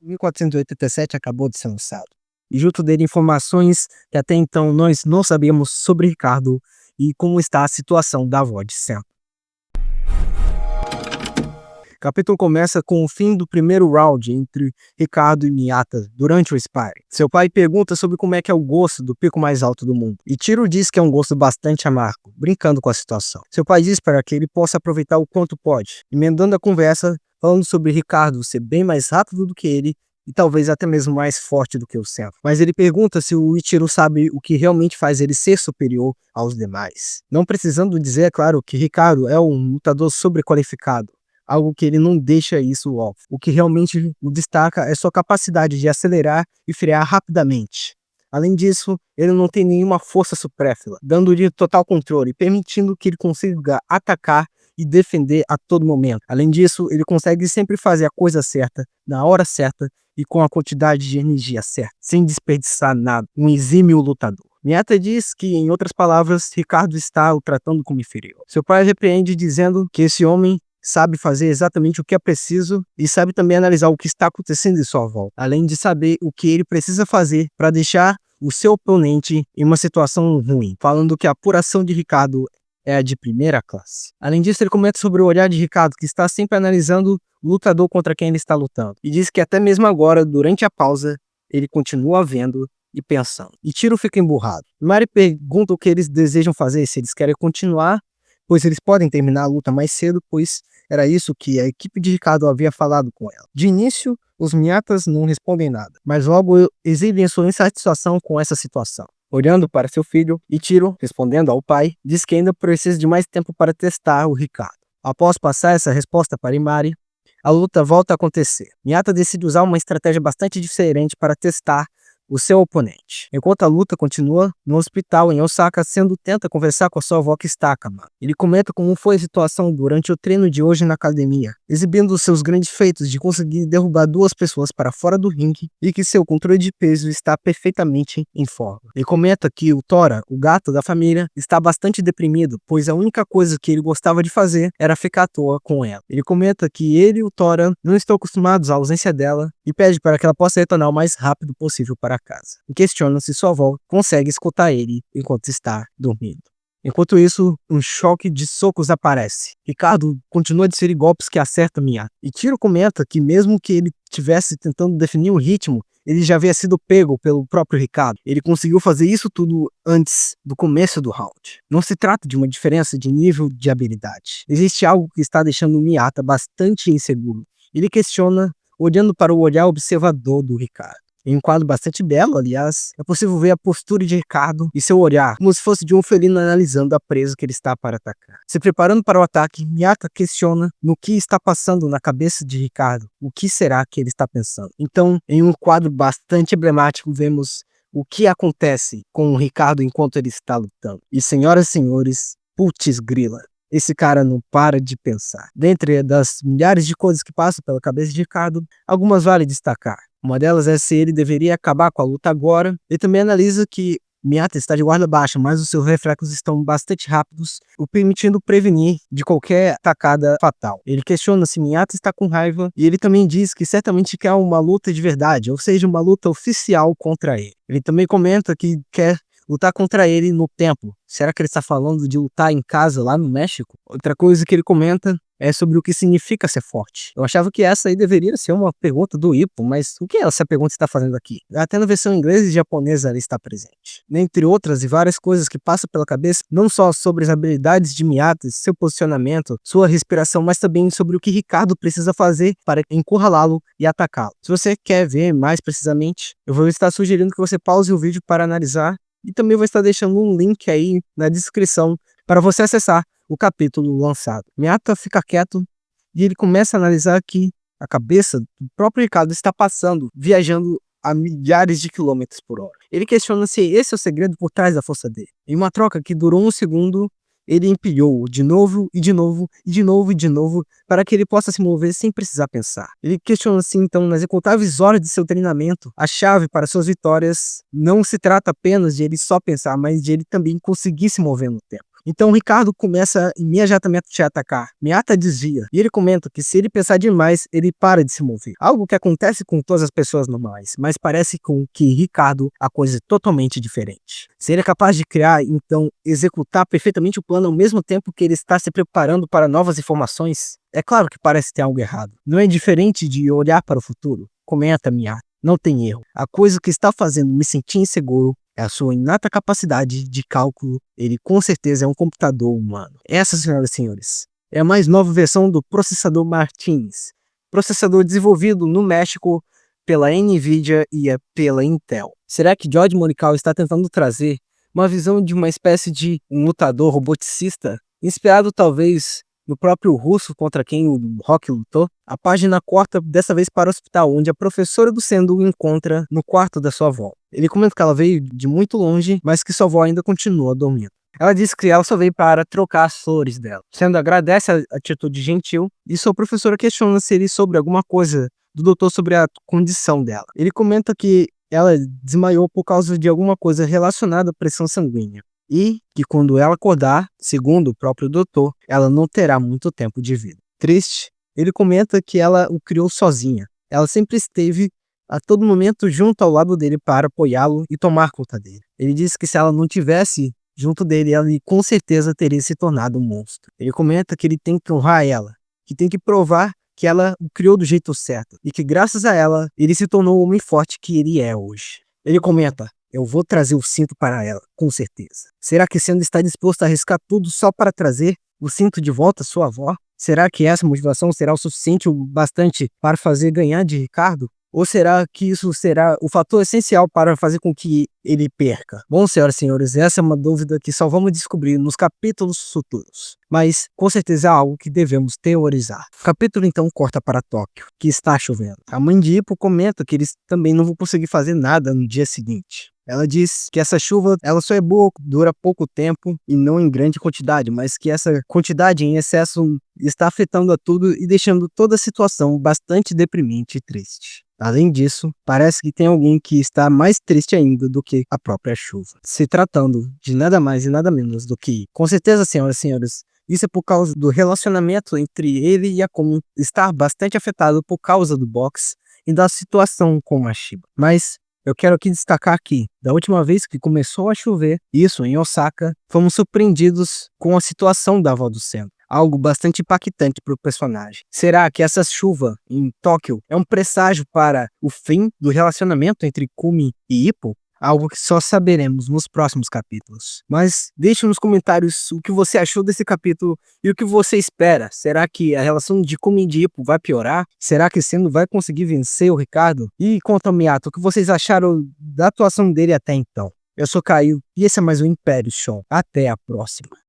1487 acabou de ser lançado, e junto dele informações que até então nós não sabíamos sobre Ricardo e como está a situação da avó de Sam. O capítulo começa com o fim do primeiro round entre Ricardo e Miyata durante o sparring. Seu pai pergunta sobre como é que é o gosto do pico mais alto do mundo, e Tiro diz que é um gosto bastante amargo, brincando com a situação. Seu pai diz para que ele possa aproveitar o quanto pode, emendando a conversa falando sobre Ricardo ser bem mais rápido do que ele e talvez até mesmo mais forte do que o Sam. Mas ele pergunta se o Ichiro sabe o que realmente faz ele ser superior aos demais. Não precisando dizer, é claro, que Ricardo é um lutador sobrequalificado, algo que ele não deixa isso off. O que realmente o destaca é sua capacidade de acelerar e frear rapidamente. Além disso, ele não tem nenhuma força supérflua, dando-lhe total controle, permitindo que ele consiga atacar e defender a todo momento. Além disso, ele consegue sempre fazer a coisa certa, na hora certa e com a quantidade de energia certa, sem desperdiçar nada. Um exímio lutador. Miyata diz que, em outras palavras, Ricardo está o tratando como inferior. Seu pai repreende dizendo que esse homem sabe fazer exatamente o que é preciso e sabe também analisar o que está acontecendo em sua volta, além de saber o que ele precisa fazer para deixar o seu oponente em uma situação ruim, falando que a apuração de Ricardo é a de primeira classe. Além disso, ele comenta sobre o olhar de Ricardo, que está sempre analisando o lutador contra quem ele está lutando, e diz que até mesmo agora, durante a pausa, ele continua vendo e pensando. E Tiro fica emburrado. Mari pergunta o que eles desejam fazer, se eles querem continuar, pois eles podem terminar a luta mais cedo, pois era isso que a equipe de Ricardo havia falado com ela. De início, os Miyatas não respondem nada, mas logo exibem sua insatisfação com essa situação. Olhando para seu filho, Ichiro, respondendo ao pai, diz que ainda precisa de mais tempo para testar o Ricardo. Após passar essa resposta para Imari, a luta volta a acontecer. Miyata decide usar uma estratégia bastante diferente para testar o seu oponente. Enquanto a luta continua, no hospital em Osaka, Sendo tenta conversar com a sua avó que está acamada. Ele comenta como foi a situação durante o treino de hoje na academia, exibindo seus grandes feitos de conseguir derrubar 2 pessoas para fora do ringue e que seu controle de peso está perfeitamente em forma. Ele comenta que o Tora, o gato da família, está bastante deprimido, pois a única coisa que ele gostava de fazer era ficar à toa com ela. Ele comenta que ele e o Tora não estão acostumados à ausência dela e pede para que ela possa retornar o mais rápido possível para casa. E questiona se sua avó consegue escutar ele enquanto está dormindo. Enquanto isso, um choque de socos aparece. Ricardo continua a desferir golpes que acertam Miyata. E Tiro comenta que mesmo que ele estivesse tentando definir o ritmo, ele já havia sido pego pelo próprio Ricardo. Ele conseguiu fazer isso tudo antes do começo do round. Não se trata de uma diferença de nível de habilidade. Existe algo que está deixando Miyata bastante inseguro. Ele questiona, olhando para o olhar observador do Ricardo. Em um quadro bastante belo, aliás, é possível ver a postura de Ricardo e seu olhar, como se fosse de um felino analisando a presa que ele está para atacar. Se preparando para o ataque, Miyata questiona no que está passando na cabeça de Ricardo, o que será que ele está pensando. Então, em um quadro bastante emblemático, vemos o que acontece com o Ricardo enquanto ele está lutando. E senhoras e senhores, putz grila, esse cara não para de pensar. Dentre das milhares de coisas que passam pela cabeça de Ricardo, algumas vale destacar. Uma delas é se ele deveria acabar com a luta agora. Ele também analisa que Miyata está de guarda baixa, mas os seus reflexos estão bastante rápidos, o permitindo prevenir de qualquer atacada fatal. Ele questiona se Miyata está com raiva e ele também diz que certamente quer uma luta de verdade, ou seja, uma luta oficial contra ele. Ele também comenta que quer lutar contra ele no templo. Será que ele está falando de lutar em casa lá no México? Outra coisa que ele comenta é sobre o que significa ser forte. Eu achava que essa aí deveria ser uma pergunta do Ippo, mas o que essa pergunta está fazendo aqui? Até na versão inglesa e japonesa ela está presente. Dentre outras e várias coisas que passam pela cabeça, não só sobre as habilidades de Miyata, seu posicionamento, sua respiração, mas também sobre o que Ricardo precisa fazer para encurralá-lo e atacá-lo. Se você quer ver mais precisamente, eu vou estar sugerindo que você pause o vídeo para analisar e também vou estar deixando um link aí na descrição para você acessar o capítulo lançado. Miyata fica quieto e ele começa a analisar que a cabeça do próprio Ricardo está passando, viajando a milhares de quilômetros por hora. Ele questiona se esse é o segredo por trás da força dele. Em uma troca que durou um segundo, ele empilhou de novo e de novo e de novo e de novo para que ele possa se mover sem precisar pensar. Ele questiona se então nas incontáveis horas de seu treinamento, a chave para suas vitórias não se trata apenas de ele só pensar, mas de ele também conseguir se mover no tempo. Então o Ricardo começa imediatamente a atacar. Miyata desvia, e ele comenta que se ele pensar demais, ele para de se mover. Algo que acontece com todas as pessoas normais, mas parece com que Ricardo a coisa é totalmente diferente. Se ele é capaz de criar, então executar perfeitamente o plano ao mesmo tempo que ele está se preparando para novas informações, é claro que parece ter algo errado. Não é diferente de olhar para o futuro, comenta Miyata. Não tem erro. A coisa que está fazendo me sentir inseguro é a sua inata capacidade de cálculo. Ele com certeza é um computador humano. Essa, senhoras e senhores, é a mais nova versão do processador Martins. Processador desenvolvido no México pela NVIDIA e pela Intel. Será que George Morikawa está tentando trazer uma visão de uma espécie de um lutador roboticista, inspirado talvez no próprio russo contra quem o Rock lutou? A página corta dessa vez para o hospital, onde a professora do Sendo o encontra no quarto da sua avó. Ele comenta que ela veio de muito longe, mas que sua avó ainda continua dormindo. Ela diz que ela só veio para trocar as flores dela. Sendo agradece a atitude gentil, e sua professora questiona se ele soube alguma coisa do doutor sobre a condição dela. Ele comenta que ela desmaiou por causa de alguma coisa relacionada à pressão sanguínea. E que quando ela acordar, segundo o próprio doutor, ela não terá muito tempo de vida. Triste, ele comenta que ela o criou sozinha. Ela sempre esteve a todo momento junto ao lado dele para apoiá-lo e tomar conta dele. Ele disse que se ela não tivesse junto dele, ela com certeza teria se tornado um monstro. Ele comenta que ele tem que honrar ela, que tem que provar que ela o criou do jeito certo e que graças a ela, ele se tornou o homem forte que ele é hoje. Ele comenta: eu vou trazer o cinto para ela, com certeza. Será que Sendo está disposto a arriscar tudo só para trazer o cinto de volta à sua avó? Será que essa motivação será o suficiente o bastante para fazer ganhar de Ricardo? Ou será que isso será o fator essencial para fazer com que ele perca? Bom, senhoras e senhores, essa é uma dúvida que só vamos descobrir nos capítulos futuros. Mas, com certeza, é algo que devemos teorizar. O capítulo, então, corta para Tóquio, que está chovendo. A mãe de Hippo comenta que eles também não vão conseguir fazer nada no dia seguinte. Ela diz que essa chuva ela só é boa, dura pouco tempo e não em grande quantidade, mas que essa quantidade em excesso está afetando a tudo e deixando toda a situação bastante deprimente e triste. Além disso, parece que tem alguém que está mais triste ainda do que a própria chuva. Se tratando de nada mais e nada menos do que, com certeza, senhoras e senhores, isso é por causa do relacionamento entre ele e a Komi estar bastante afetado por causa do boxe e da situação com a Shiba. Mas eu quero aqui destacar que, da última vez que começou a chover, isso em Osaka, fomos surpreendidos com a situação da avó do Sendo. Algo bastante impactante para o personagem. Será que essa chuva em Tóquio é um presságio para o fim do relacionamento entre Kumi e Hippo? Algo que só saberemos nos próximos capítulos. Mas deixe nos comentários o que você achou desse capítulo e o que você espera. Será que a relação de Kumi e de Hippo vai piorar? Será que Sendo vai conseguir vencer o Ricardo? E quanto ao Miyata, o que vocês acharam da atuação dele até então? Eu sou Caio e esse é mais um Império Show. Até a próxima.